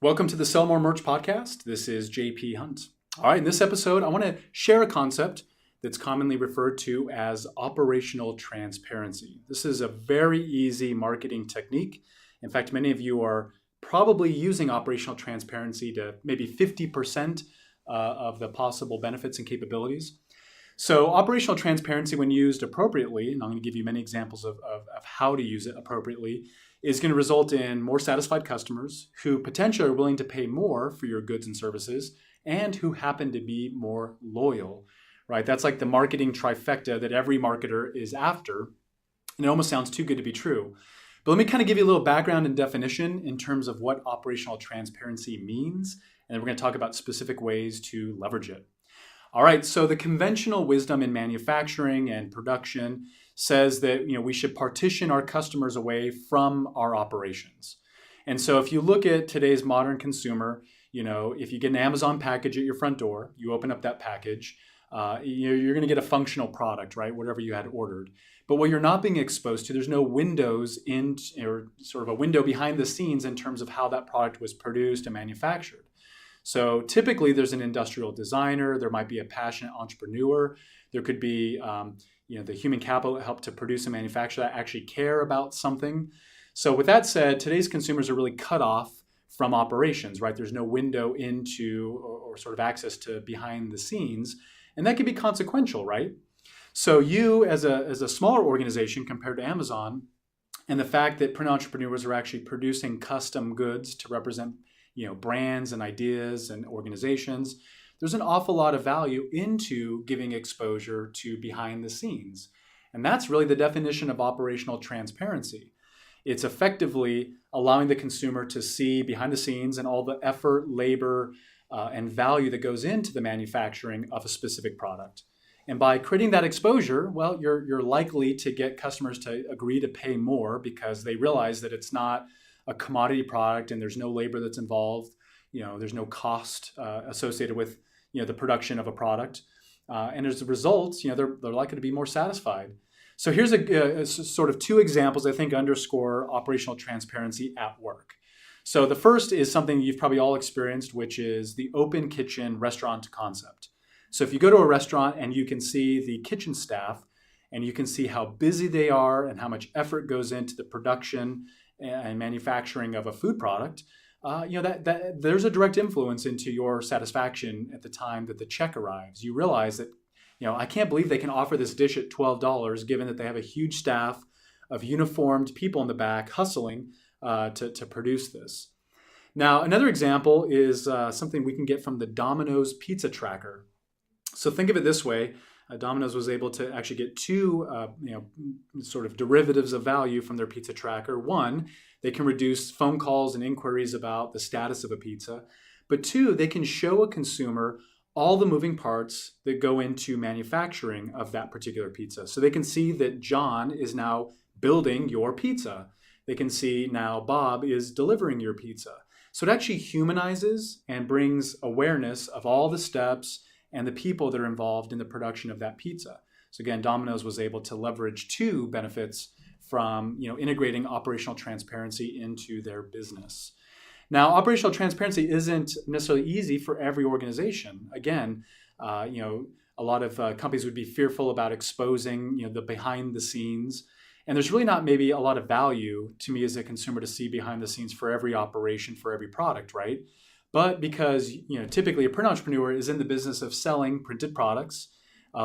Welcome to the Sell More Merch podcast. This is JP Hunt. All right, in this episode, I want to share a concept that's commonly referred to as operational transparency. This is a very easy marketing technique. In fact, many of you are probably using operational transparency to maybe 50% of the possible benefits and capabilities. So operational transparency, when used appropriately, and I'm going to give you many examples of how to use it appropriately, is going to result in more satisfied customers who potentially are willing to pay more for your goods and services and who happen to be more loyal, right? That's like the marketing trifecta that every marketer is after. And it almost sounds too good to be true. But let me kind of give you a little background and definition in terms of what operational transparency means. And then we're going to talk about specific ways to leverage it. All right, so the conventional wisdom in manufacturing and production says that we should partition our customers away from our operations. And so if you look at today's modern consumer, if you get an Amazon package at your front door, you open up that package, you're going to get a functional product, right? Whatever you had ordered. But what you're not being exposed to, there's no windows in, or sort of a window behind the scenes in terms of how that product was produced and manufactured. So typically there's an industrial designer, there might be a passionate entrepreneur, there could be the human capital that helped to produce and manufacture that actually care about something. So with that said, today's consumers are really cut off from operations, right? There's no window into or sort of access to behind the scenes, and that can be consequential, right? So you as a smaller organization compared to Amazon, and the fact that print entrepreneurs are actually producing custom goods to represent brands and ideas and organizations, there's an awful lot of value into giving exposure to behind the scenes. And that's really the definition of operational transparency. It's effectively allowing the consumer to see behind the scenes and all the effort, labor, and value that goes into the manufacturing of a specific product. And by creating that exposure, well, you're likely to get customers to agree to pay more because they realize that it's not a commodity product and there's no labor that's involved. There's no cost associated with the production of a product. And as a result, they're likely to be more satisfied. So here's a sort of two examples I think underscore operational transparency at work. So the first is something you've probably all experienced, which is the open kitchen restaurant concept. So if you go to a restaurant and you can see the kitchen staff and you can see how busy they are and how much effort goes into the production and manufacturing of a food product, that there's a direct influence into your satisfaction at the time that the check arrives. You realize that, I can't believe they can offer this dish at $12, given that they have a huge staff of uniformed people in the back hustling to produce this. Now, another example is something we can get from the Domino's pizza tracker. So think of it this way. Domino's was able to actually get two sort of derivatives of value from their pizza tracker. One, they can reduce phone calls and inquiries about the status of a pizza. But two, they can show a consumer all the moving parts that go into manufacturing of that particular pizza. So they can see that John is now building your pizza. They can see now Bob is delivering your pizza. So it actually humanizes and brings awareness of all the steps and the people that are involved in the production of that pizza. So again, Domino's was able to leverage two benefits from integrating operational transparency into their business. Now, operational transparency isn't necessarily easy for every organization. Again, a lot of companies would be fearful about exposing the behind the scenes. And there's really not maybe a lot of value to me as a consumer to see behind the scenes for every operation, for every product, right? But because typically a print entrepreneur is in the business of selling printed products,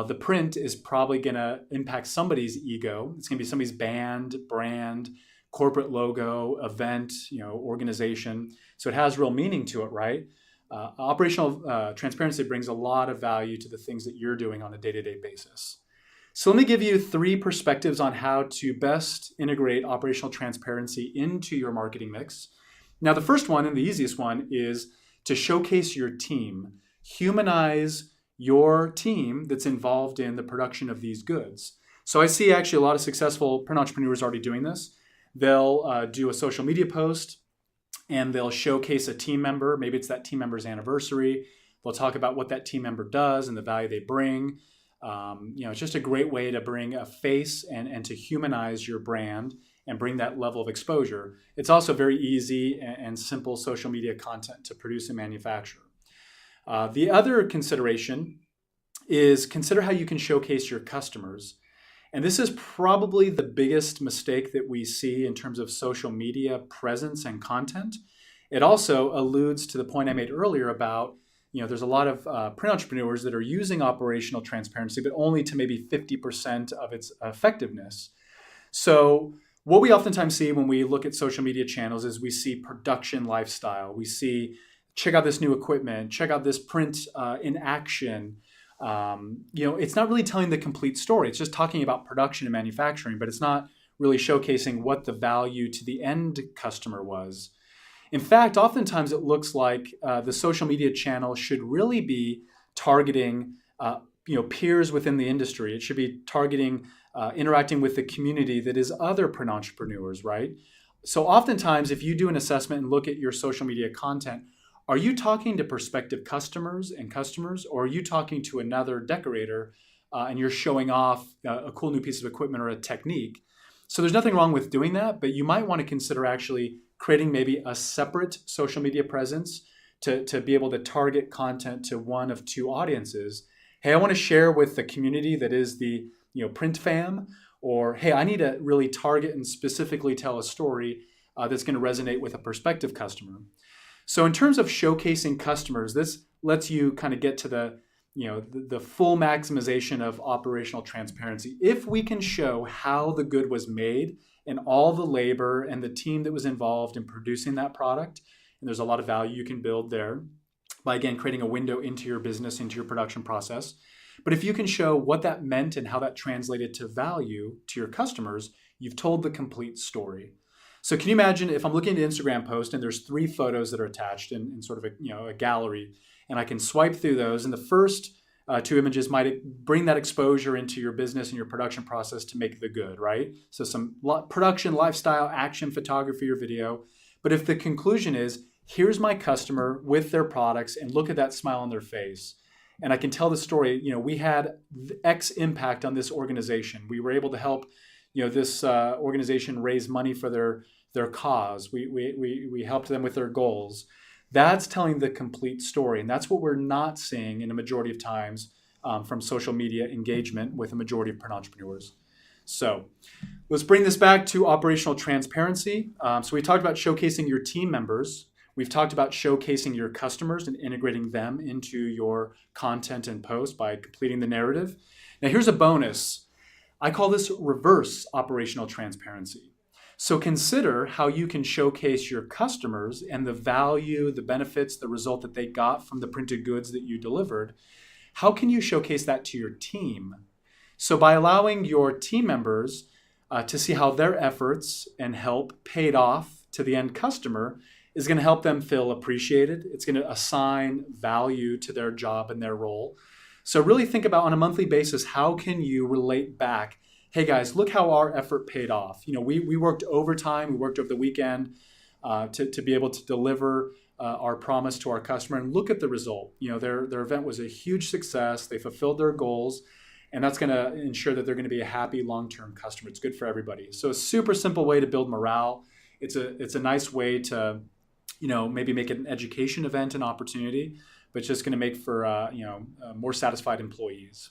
the print is probably going to impact somebody's ego. It's going to be somebody's band, brand, corporate logo, event, organization. So it has real meaning to it, right? Operational transparency brings a lot of value to the things that you're doing on a day-to-day basis. So let me give you three perspectives on how to best integrate operational transparency into your marketing mix. Now, the first one and the easiest one is to showcase your team. Humanize your team that's involved in the production of these goods. So I see actually a lot of successful print entrepreneurs already doing this. They'll do a social media post and they'll showcase a team member. Maybe it's that team member's anniversary. They'll talk about what that team member does and the value they bring. It's just a great way to bring a face and to humanize your brand and bring that level of exposure. It's also very easy and simple social media content to produce and manufacture. The other consideration is consider how you can showcase your customers. And this is probably the biggest mistake that we see in terms of social media presence and content. It also alludes to the point I made earlier about, there's a lot of print entrepreneurs that are using operational transparency, but only to maybe 50% of its effectiveness. So what we oftentimes see when we look at social media channels is we see production lifestyle. We see, check out this new equipment, check out this print in action. It's not really telling the complete story. It's just talking about production and manufacturing, but it's not really showcasing what the value to the end customer was. In fact, oftentimes it looks like the social media channel should really be targeting peers within the industry. It should be targeting interacting with the community that is other print entrepreneurs, right? So oftentimes, if you do an assessment and look at your social media content, are you talking to prospective customers, or are you talking to another decorator and you're showing off a cool new piece of equipment or a technique? So there's nothing wrong with doing that, but you might want to consider actually creating maybe a separate social media presence to be able to target content to one of two audiences. Hey, I want to share with the community that is the print fam, or hey, I need to really target and specifically tell a story that's going to resonate with a prospective customer. So in terms of showcasing customers, this lets you kind of get to the full maximization of operational transparency. If we can show how the good was made and all the labor and the team that was involved in producing that product, and there's a lot of value you can build there by, again, creating a window into your business, into your production process. But if you can show what that meant and how that translated to value to your customers, you've told the complete story. So can you imagine if I'm looking at an Instagram post and there's 3 photos that are attached in sort of a gallery, and I can swipe through those, and the first 2 images might bring that exposure into your business and your production process to make the good, right? So some production, lifestyle, action, photography, or video. But if the conclusion is, here's my customer with their products, and look at that smile on their face, and I can tell the story, we had X impact on this organization. We were able to help this organization raise money for their cause. We helped them with their goals. That's telling the complete story. And that's what we're not seeing in a majority of times from social media engagement with a majority of print entrepreneurs. So let's bring this back to operational transparency. So we talked about showcasing your team members. We've talked about showcasing your customers and integrating them into your content and post by completing the narrative. Now here's a bonus. I call this reverse operational transparency. So consider how you can showcase your customers and the value, the benefits, the result that they got from the printed goods that you delivered. How can you showcase that to your team? So by allowing your team members to see how their efforts and help paid off to the end customer is going to help them feel appreciated. It's going to assign value to their job and their role. So really think about, on a monthly basis, how can you relate back? Hey guys, look how our effort paid off. We worked overtime, we worked over the weekend to be able to deliver our promise to our customer, and look at the result. Their event was a huge success. They fulfilled their goals, and that's going to ensure that they're going to be a happy long-term customer. It's good for everybody. So a super simple way to build morale. It's a nice way to maybe make it an education event, an opportunity, but it's just going to make for more satisfied employees.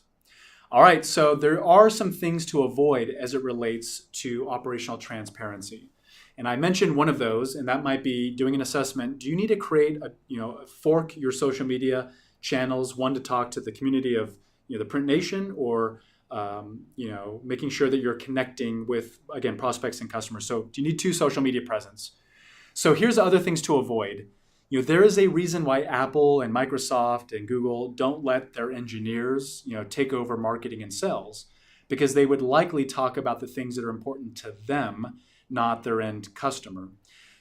All right, so there are some things to avoid as it relates to operational transparency. And I mentioned one of those, and that might be doing an assessment. Do you need to create fork your social media channels, one to talk to the community of the print nation, or making sure that you're connecting with, again, prospects and customers? So do you need 2 social media presence? So here's other things to avoid. There is a reason why Apple and Microsoft and Google don't let their engineers, take over marketing and sales, because they would likely talk about the things that are important to them, not their end customer.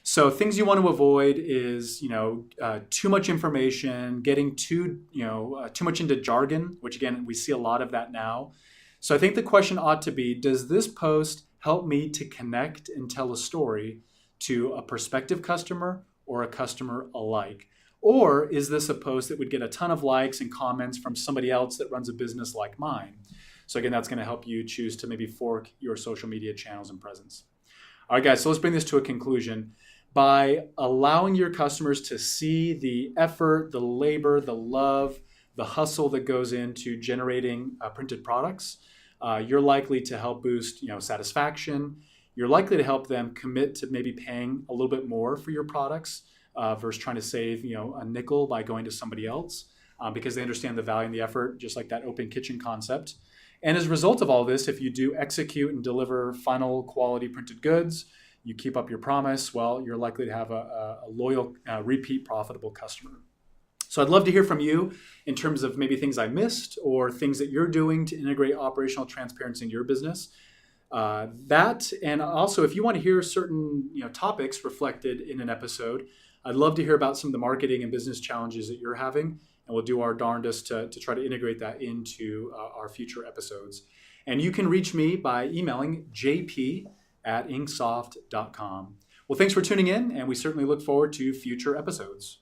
So things you want to avoid is, too much information, getting too much into jargon, which again, we see a lot of that now. So I think the question ought to be, does this post help me to connect and tell a story to a prospective customer or a customer alike? Or is this a post that would get a ton of likes and comments from somebody else that runs a business like mine? So again, that's going to help you choose to maybe fork your social media channels and presence. All right, guys, so let's bring this to a conclusion. By allowing your customers to see the effort, the labor, the love, the hustle that goes into generating printed products, you're likely to help boost, satisfaction. You're likely to help them commit to maybe paying a little bit more for your products versus trying to save, a nickel by going to somebody else because they understand the value and the effort, just like that open kitchen concept. And as a result of all this, if you do execute and deliver final quality printed goods, you keep up your promise, well, you're likely to have a loyal, repeat profitable customer. So I'd love to hear from you in terms of maybe things I missed or things that you're doing to integrate operational transparency in your business. That, and also if you want to hear certain topics reflected in an episode, I'd love to hear about some of the marketing and business challenges that you're having, and we'll do our darndest to try to integrate that into our future episodes. And you can reach me by emailing jp@inksoft.com. Well, thanks for tuning in, and we certainly look forward to future episodes.